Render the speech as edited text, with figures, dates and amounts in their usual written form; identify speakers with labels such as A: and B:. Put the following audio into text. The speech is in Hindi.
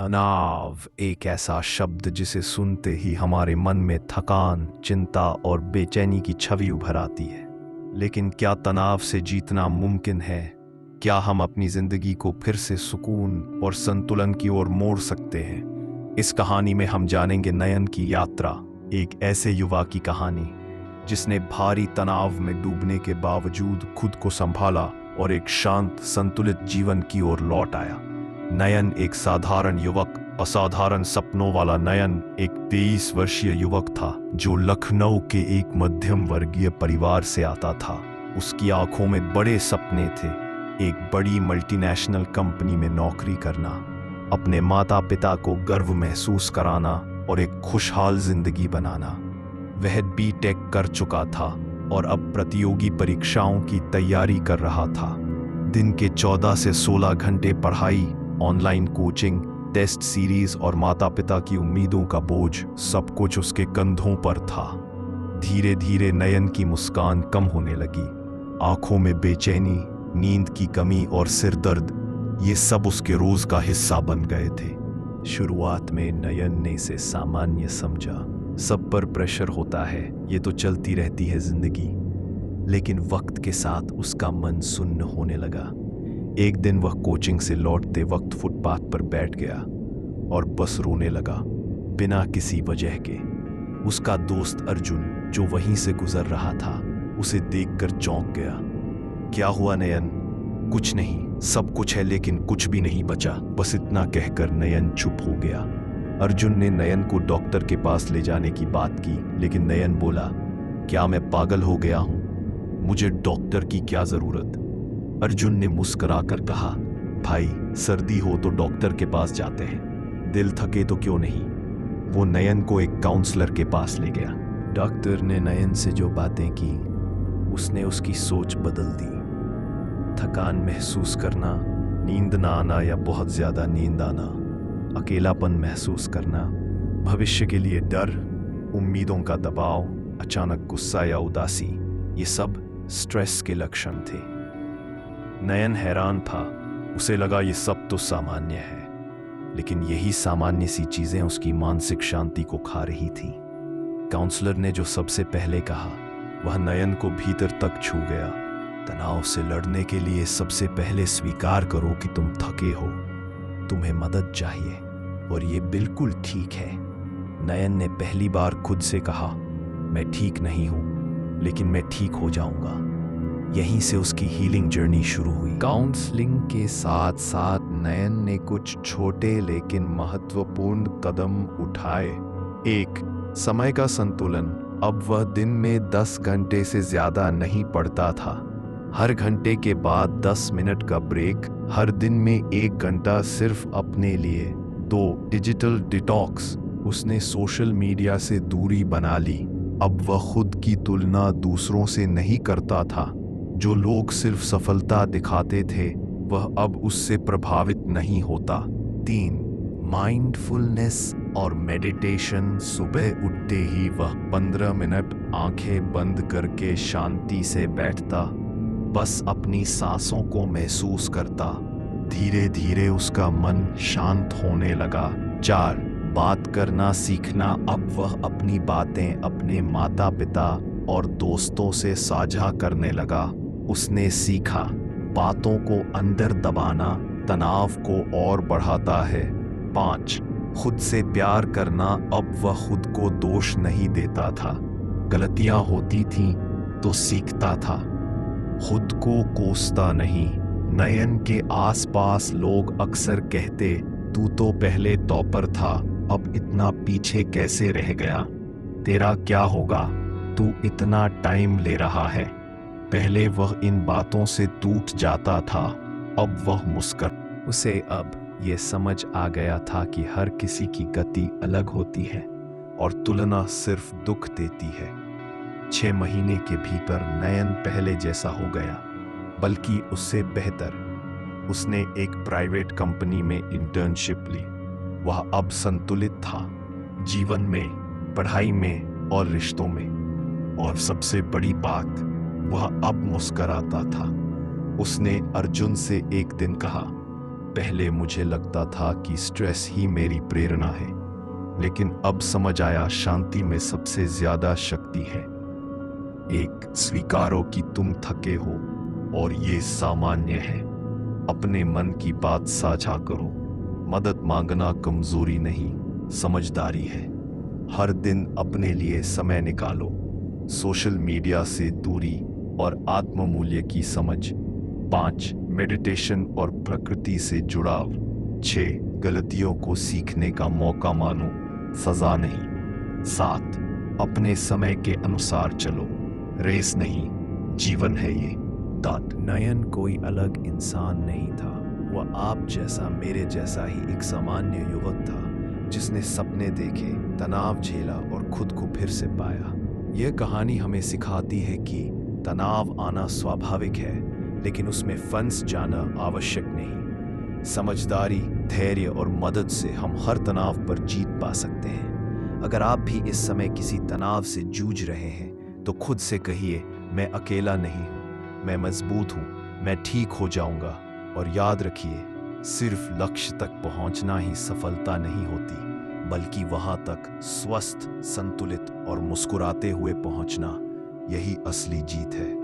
A: तनाव एक ऐसा शब्द जिसे सुनते ही हमारे मन में थकान, चिंता और बेचैनी की छवि उभर आती है। लेकिन क्या तनाव से जीतना मुमकिन है? क्या हम अपनी जिंदगी को फिर से सुकून और संतुलन की ओर मोड़ सकते हैं? इस कहानी में हम जानेंगे नयन की यात्रा, एक ऐसे युवा की कहानी जिसने भारी तनाव में डूबने के बावजूद खुद को संभाला और एक शांत, संतुलित जीवन की ओर लौट आया। नयन एक साधारण युवक, असाधारण सपनों वाला नयन एक 23 वर्षीय युवक था जो लखनऊ के एक मध्यम वर्गीय परिवार से आता था। उसकी आंखों में बड़े सपने थे, एक बड़ी मल्टीनेशनल कंपनी में नौकरी करना, अपने माता पिता को गर्व महसूस कराना और एक खुशहाल जिंदगी बनाना। वह बीटेक कर चुका था और अब प्रतियोगी परीक्षाओं की तैयारी कर रहा था। दिन के 14 से 16 घंटे पढ़ाई, ऑनलाइन कोचिंग, टेस्ट सीरीज और माता पिता की उम्मीदों का बोझ, सब कुछ उसके कंधों पर था। धीरे धीरे नयन की मुस्कान कम होने लगी। आंखों में बेचैनी, नींद की कमी और सिर दर्द, ये सब उसके रोज का हिस्सा बन गए थे। शुरुआत में नयन ने इसे सामान्य समझा, सब पर प्रेशर होता है, ये तो चलती रहती है जिंदगी। लेकिन वक्त के साथ उसका मन सुन्न होने लगा। एक दिन वह कोचिंग से लौटते वक्त फुटपाथ पर बैठ गया और बस रोने लगा, बिना किसी वजह के। उसका दोस्त अर्जुन, जो वहीं से गुजर रहा था, उसे देखकर चौंक गया। क्या हुआ नयन? कुछ नहीं, सब कुछ है लेकिन कुछ भी नहीं बचा, बस इतना कहकर नयन चुप हो गया। अर्जुन ने नयन को डॉक्टर के पास ले जाने की बात की, लेकिन नयन बोला, क्या मैं पागल हो गया हूं? मुझे डॉक्टर की क्या जरूरत? अर्जुन ने मुस्कुराकर कहा, भाई, सर्दी हो तो डॉक्टर के पास जाते हैं, दिल थके तो क्यों नहीं। वो नयन को एक काउंसलर के पास ले गया। डॉक्टर ने नयन से जो बातें की, उसने उसकी सोच बदल दी। थकान महसूस करना, नींद ना आना या बहुत ज्यादा नींद आना, अकेलापन महसूस करना, भविष्य के लिए डर, उम्मीदों का दबाव, अचानक गुस्सा या उदासी, ये सब स्ट्रेस के लक्षण थे। नयन हैरान था, उसे लगा ये सब तो सामान्य है, लेकिन यही सामान्य सी चीजें उसकी मानसिक शांति को खा रही थी। काउंसलर ने जो सबसे पहले कहा, वह नयन को भीतर तक छू गया। तनाव से लड़ने के लिए सबसे पहले स्वीकार करो कि तुम थके हो, तुम्हें मदद चाहिए और ये बिल्कुल ठीक है। नयन ने पहली बार खुद से कहा, मैं ठीक नहीं हूं, लेकिन मैं ठीक हो जाऊंगा। यहीं से उसकी हीलिंग जर्नी शुरू हुई। काउंसलिंग के साथ साथ नयन ने कुछ छोटे लेकिन महत्वपूर्ण कदम उठाए। 1. समय का संतुलन। अब वह दिन में 10 घंटे से ज्यादा नहीं पढ़ता था। हर घंटे के बाद 10 मिनट का ब्रेक, हर दिन में 1 घंटा सिर्फ अपने लिए। 2. Digital detox. उसने सोशल मीडिया से दूरी बना ली। अब वह खुद की तुलना दूसरों से नहीं करता था। जो लोग सिर्फ सफलता दिखाते थे, वह अब उससे प्रभावित नहीं होता। 3. माइंडफुलनेस और मेडिटेशन। सुबह उठते ही वह 15 मिनट आंखें बंद करके शांति से बैठता, बस अपनी सांसों को महसूस करता। धीरे धीरे उसका मन शांत होने लगा। 4. बात करना सीखना। अब वह अपनी बातें अपने माता पिता और दोस्तों से साझा करने लगा। उसने सीखा, बातों को अंदर दबाना तनाव को और बढ़ाता है। 5. खुद से प्यार करना। अब वह खुद को दोष नहीं देता था, गलतियां होती थीं तो सीखता था, खुद को कोसता नहीं। नयन के आसपास लोग अक्सर कहते, तू तो पहले टॉपर था, अब इतना पीछे कैसे रह गया? तेरा क्या होगा? तू इतना टाइम ले रहा है। पहले वह इन बातों से टूट जाता था, अब वह मुस्कुरा। उसे अब यह समझ आ गया था कि हर किसी की गति अलग होती है और तुलना सिर्फ दुख देती है। 6 महीने के भीतर नयन पहले जैसा हो गया, बल्कि उससे बेहतर। उसने एक प्राइवेट कंपनी में इंटर्नशिप ली। वह अब संतुलित था, जीवन में, पढ़ाई में और रिश्तों में। और सबसे बड़ी बात, वह अब मुस्कुराता था। उसने अर्जुन से एक दिन कहा, पहले मुझे लगता था कि स्ट्रेस ही मेरी प्रेरणा है, लेकिन अब समझ आया शांति में सबसे ज्यादा शक्ति है। एक, स्वीकारो कि तुम थके हो और ये सामान्य है। अपने मन की बात साझा करो। मदद मांगना कमजोरी नहीं, समझदारी है। हर दिन अपने लिए समय निकालो। सोशल मीडिया से दूरी और आत्ममूल्य की समझ। 5, मेडिटेशन और प्रकृति से जुड़ाव। 6, गलतियों को सीखने का मौका मानो, सजा नहीं। 7, अपने समय के अनुसार चलो, रेस नहीं, जीवन है ये।
B: नयन कोई अलग इंसान नहीं था। वह आप जैसा, मेरे जैसा ही एक सामान्य युवक था, जिसने सपने देखे, तनाव झेला और खुद को फिर से पाया। यह कहानी हमें सिखाती है कि तनाव आना स्वाभाविक है, लेकिन उसमें फंस जाना आवश्यक नहीं। समझदारी, धैर्य और मदद से हम हर तनाव पर जीत पा सकते हैं। अगर आप भी इस समय किसी तनाव से जूझ रहे हैं, तो खुद से कहिए, मैं अकेला नहीं हूँ, मैं मजबूत हूँ, मैं ठीक हो जाऊंगा। और याद रखिए, सिर्फ लक्ष्य तक पहुंचना ही सफलता नहीं होती, बल्कि वहां तक स्वस्थ, संतुलित और मुस्कुराते हुए पहुंचना, यही असली जीत है।